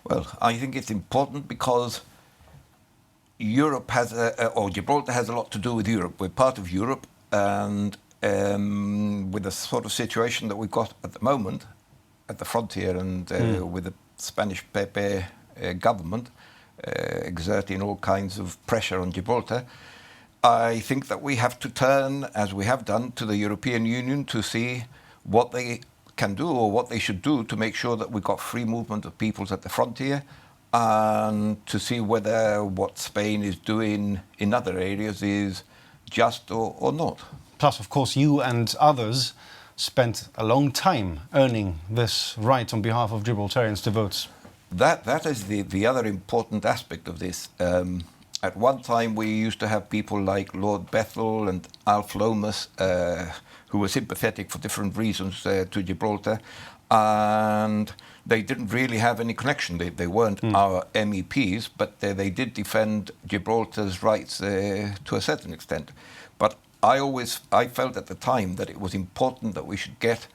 Well, I think it's important because Europe has, or Gibraltar has a lot to do with Europe. We're part of Europe, and with the sort of situation that we've got at the moment at the frontier, and with the Spanish PP government exerting all kinds of pressure on Gibraltar, I think that we have to turn, as we have done, to the European Union to see what they can do or what they should do to make sure that we've got free movement of peoples at the frontier, and to see whether what Spain is doing in other areas is just or not. Plus, of course, you and others spent a long time earning this right on behalf of Gibraltarians to vote. That is the other important aspect of this. At one time, we used to have people like Lord Bethell and Alf Lomas, who were sympathetic for different reasons to Gibraltar, and they didn't really have any connection. They weren't our MEPs, but they did defend Gibraltar's rights to a certain extent. But I felt at the time that it was important that we should get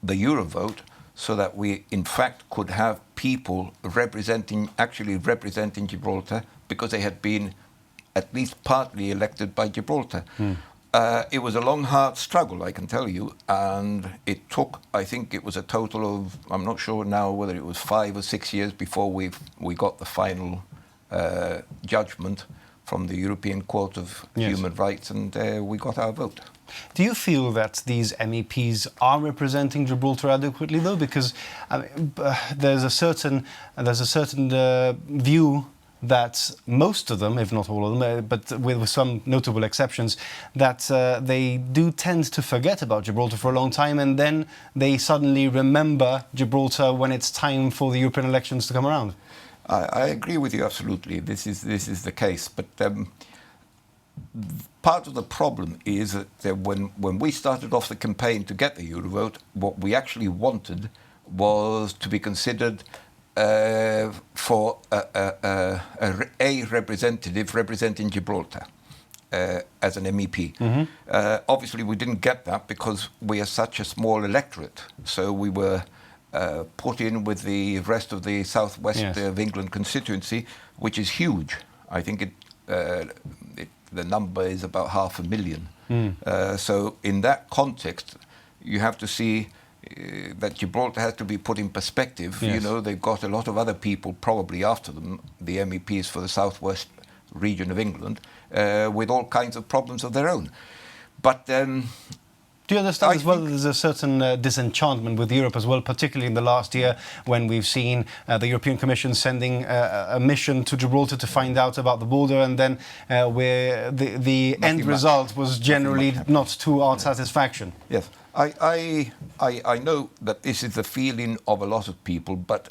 the Eurovote so that we, in fact, could have people actually representing Gibraltar, because they had been at least partly elected by Gibraltar. It was a long, hard struggle, I can tell you, and it took, I think it was a total of, I'm not sure now whether it was 5 or 6 years before we got the final judgment from the European Court of Human Rights, and we got our vote. Do you feel that these MEPs are representing Gibraltar adequately, though? Because there's a certain view that most of them, if not all of them, but with some notable exceptions, that they do tend to forget about Gibraltar for a long time, and then they suddenly remember Gibraltar when it's time for the European elections to come around. I agree with you absolutely. This is the case, but part of the problem is that when we started off the campaign to get the Eurovote, what we actually wanted was to be considered for a representative representing Gibraltar as an MEP. Obviously, we didn't get that because we are such a small electorate. So we were put in with the rest of the southwest of England constituency, which is huge. I think the number is about 500,000. So in that context, you have to see that Gibraltar has to be put in perspective. You know, they've got a lot of other people probably after them, the MEPs for the southwest region of England, with all kinds of problems of their own. But do you understand as well that there's a certain disenchantment with Europe as well, particularly in the last year when we've seen the European Commission sending a mission to Gibraltar to find out about the border, and then where the end result was generally not to our satisfaction? Yes, I know that this is the feeling of a lot of people, but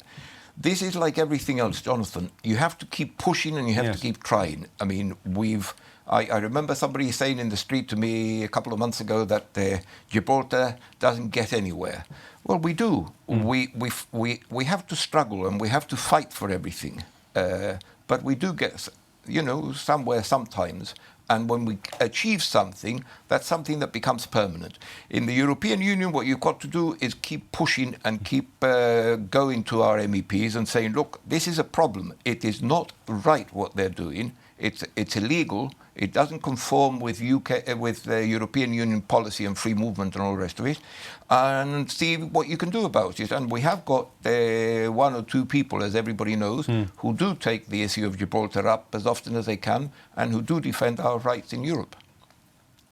this is like everything else, Jonathan. You have to keep pushing and you have to keep trying. I mean, I remember somebody saying in the street to me a couple of months ago that Gibraltar doesn't get anywhere. Well, we do. We have to struggle and we have to fight for everything. But we do get, somewhere sometimes. And when we achieve something, that's something that becomes permanent. In the European Union, what you've got to do is keep pushing and keep going to our MEPs and saying, look, this is a problem. It is not right what they're doing. It's illegal. It doesn't conform with the European Union policy and free movement and all the rest of it. And see what you can do about it. And we have got 1 or 2 people, as everybody knows, who do take the issue of Gibraltar up as often as they can and who do defend our rights in Europe.